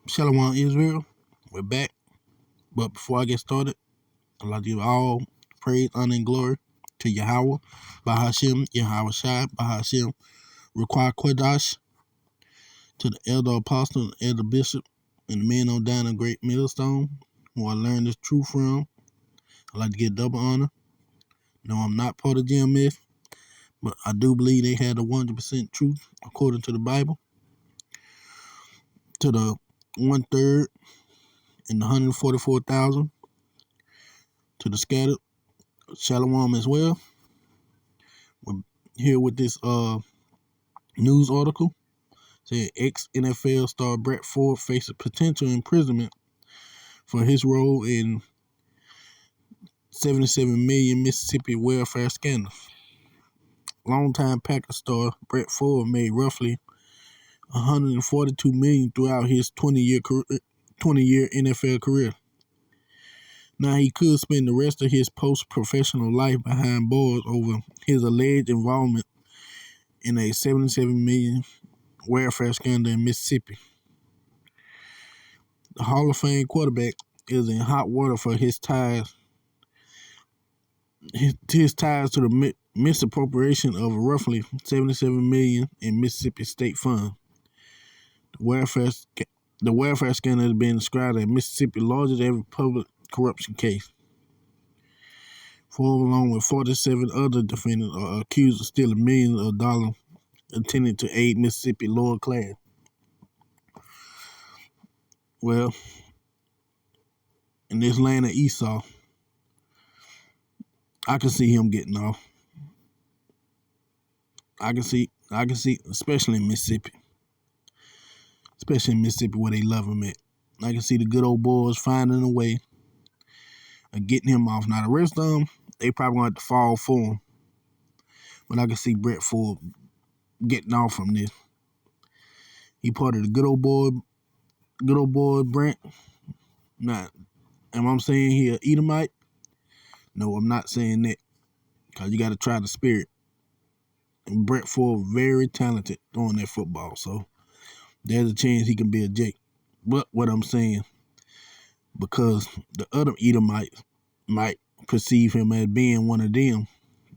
Shalom Israel, we're back. But before I get started, I'd like to give all praise, honor, and glory to Yahweh, Bahashim, Yahweh Shai, Bahashim, Require Kodash, to the elder apostle and elder bishop, and the men on down a great millstone, who I learned this truth from. I'd like to give double honor. No, I'm not part of GMS, but I do believe they had the 100% truth according to the Bible. To the 1/3 and the 144,000, to the scattered, Shalom as well. We're here with this news article saying ex-NFL star Brett Favre faces potential imprisonment for his role in 77 million Mississippi welfare scandal. Longtime Packers star Brett Favre made roughly 142 million throughout his 20-year NFL career. Now he could spend the rest of his post-professional life behind bars over his alleged involvement in a 77 million welfare scandal in Mississippi. The Hall of Fame quarterback is in hot water for his ties to the misappropriation of roughly $77 million in Mississippi state funds. The welfare scandal has been described as Mississippi's largest ever public corruption case. Favre, along with 47 other defendants, are accused of stealing millions of dollars intended to aid Mississippi lower class. Well, in this land of Esau, I can see him getting off. I can see, especially in Mississippi. Especially in Mississippi where they love him at. I can see the good old boys finding a way of getting him off. Now the rest of them, they probably going to have to fall for him. But I can see Brett Favre getting off from this. He part of the good old boy Brent. Now, am I saying he an Edomite? No, I'm not saying that. Because you got to try the spirit. And Brett Favre very talented throwing that football. So there's a chance he can be a Jake. But what I'm saying, because the other Edomites might perceive him as being one of them,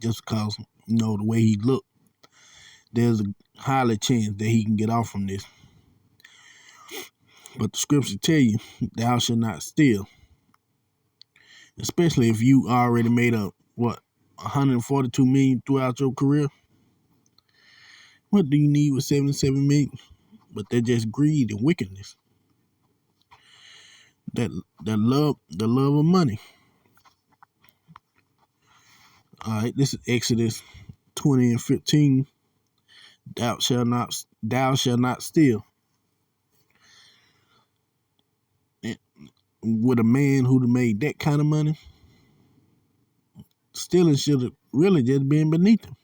just because, the way he looked, there's a highly chance that he can get off from this. But the scriptures tell you, thou shalt not steal. Especially if you already made up, 142 million throughout your career. What do you need with 77 million? But they're just greed and wickedness. The love of money. All right, this is Exodus 20 and 15. Thou shalt not steal. And with a man who made that kind of money, stealing should have really just been beneath him.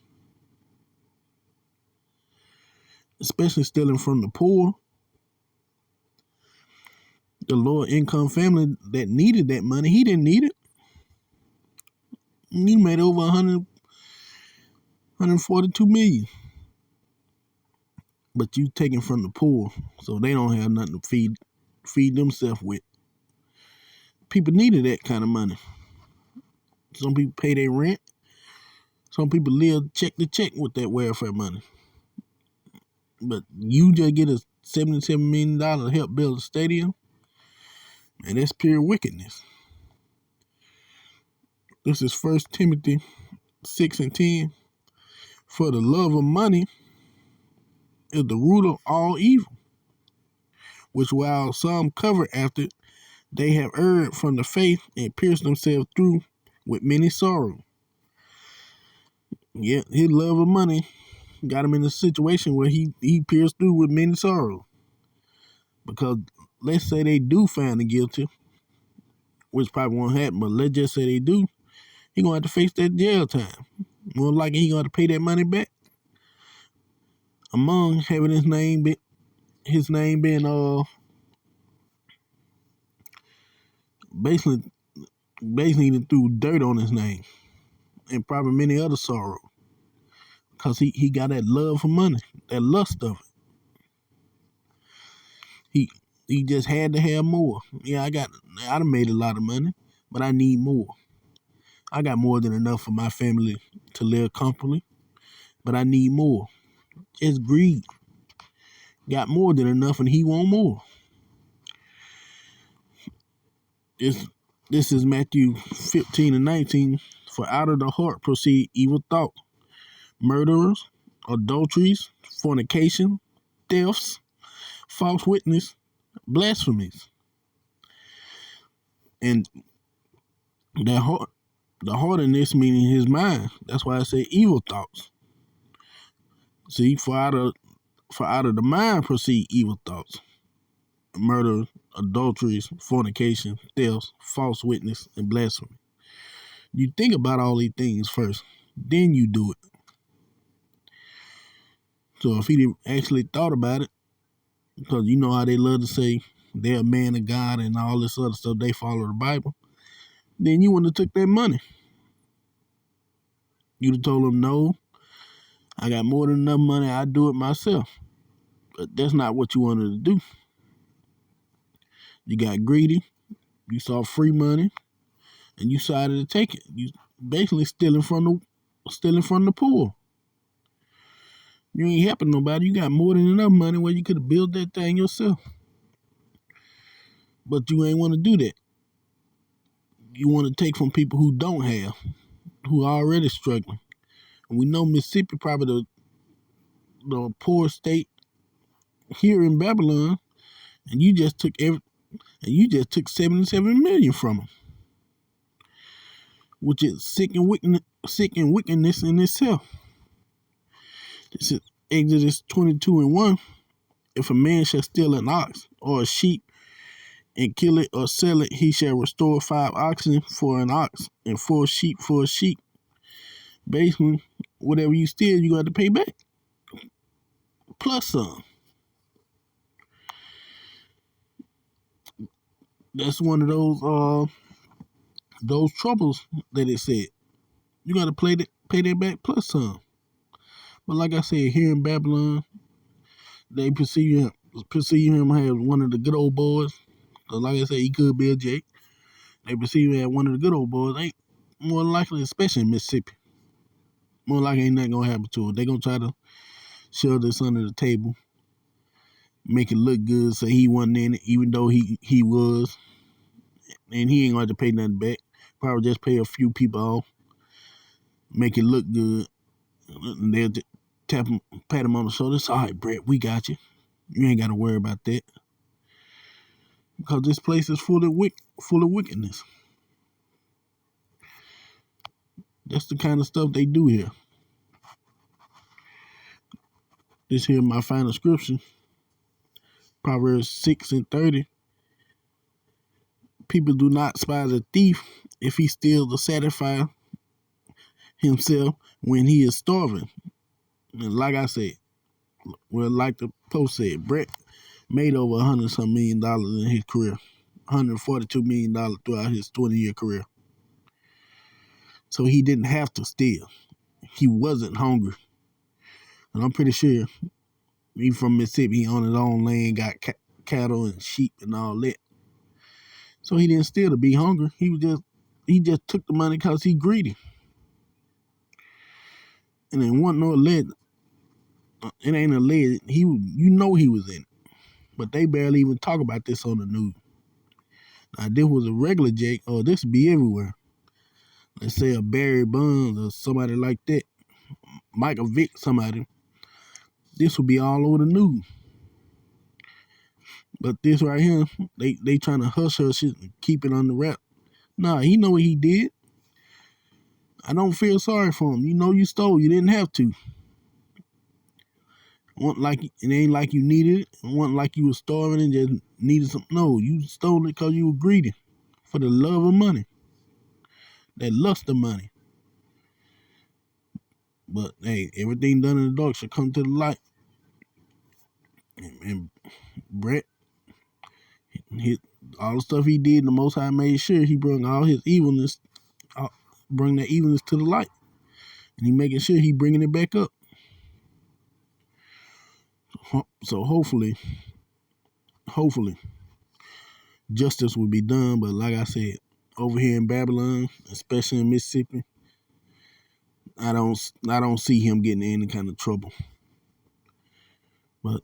Especially stealing from the poor, the lower income family that needed that money. He didn't need it. He made over 142 million. But you taking from the poor, so they don't have nothing to feed themselves with. People needed that kind of money. Some people pay their rent. Some people live check to check with that welfare money. But you just get a $77 million to help build a stadium, and that's pure wickedness. This is 1 Timothy 6 and 10. For the love of money is the root of all evil, which while some cover after, they have erred from the faith and pierced themselves through with many sorrow. Yeah, his love of money got him in a situation where he pierced through with many sorrow. Because let's say they do find him guilty, which probably won't happen, but let's just say they do, he gonna have to face that jail time. More likely he gonna have to pay that money back. Among having his name being basically threw dirt on his name, and probably many other sorrow. Because he got that love for money, that lust of it. He just had to have more. Yeah, I done made a lot of money, but I need more. I got more than enough for my family to live comfortably, but I need more. It's greed. Got more than enough and he want more. This is Matthew 15:19. For out of the heart proceed evil thought, murderers, adulteries, fornication, thefts, false witness, blasphemies. And the heart in this meaning his mind. That's why I say evil thoughts. See, for out of the mind proceed evil thoughts, murder, adulteries, fornication, thefts, false witness, and blasphemy. You think about all these things first, then you do it. So if he actually thought about it, because you know how they love to say they're a man of God and all this other stuff, they follow the Bible, then you wouldn't have took that money. You'd have told them, no, I got more than enough money, I do it myself. But that's not what you wanted to do. You got greedy, you saw free money, and you decided to take it. You basically stealing from the poor. You ain't helping nobody. You got more than enough money where you could have built that thing yourself. But you ain't want to do that. You want to take from people who don't have, who are already struggling. And we know Mississippi probably the poorest state here in Babylon, and you just took 77 million from them, which is sick and wickedness in itself. This is Exodus 22:1. If a man shall steal an ox or a sheep and kill it or sell it, he shall restore 5 oxen for an ox and 4 sheep for a sheep. Basically, whatever you steal, you got to pay back, plus some. That's one of those troubles that it said. You got to pay that back plus some. But like I said, here in Babylon, they perceive him as one of the good old boys. Cause like I said, he could be a Jake. They perceive him as one of the good old boys. Ain't more likely, especially in Mississippi. More likely ain't nothing gonna happen to it. They gonna try to shove this under the table, make it look good, so he wasn't in it, even though he was. And he ain't gonna have to pay nothing back. Probably just pay a few people off, make it look good. And they'll just pat him on the shoulder. It's all right, Brett, we got you. You ain't got to worry about that. Because this place is full of wickedness. That's the kind of stuff they do here. This here my final scripture. Proverbs 6:30. People do not despise a thief if he steals to satisfy himself when he is starving. And like I said, well, like the post said, Brett made over $100-some million in his career. $142 million throughout his 20-year career. So he didn't have to steal. He wasn't hungry. And I'm pretty sure he from Mississippi, he on his own land, got cattle and sheep and all that. So he didn't steal to be hungry. He just took the money because he greedy. And then wasn't no alleged. It ain't alleged. You know he was in it. But they barely even talk about this on the news. Now, if this was a regular Jake, this would be everywhere. Let's say a Barry Bonds or somebody like that, Michael Vick, somebody. This would be all over the news. But this right here, they trying to hush shit and keep it on the wrap. Nah, he know what he did. I don't feel sorry for him. You know you stole. You didn't have to. It ain't like you needed it. It wasn't like you was starving and just needed something. No, you stole it because you were greedy for the love of money. That lust of money. But hey, everything done in the dark should come to the light. And Brett, all the stuff he did, the Most High made sure he brought all his evilness, bring that evilness to the light. And he making sure he bringing it back up. So hopefully, justice would be done. But like I said, over here in Babylon, especially in Mississippi, I don't see him getting in any kind of trouble. But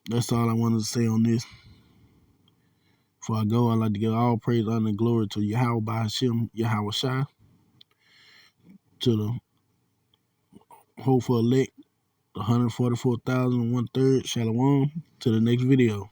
that's all I wanted to say on this. Before I go, I'd like to give all praise, honor, and glory to Yahweh by Hashem, Yahweh Shai, to the hopeful elect, the 144,000 1/3, Shalom. To the next video.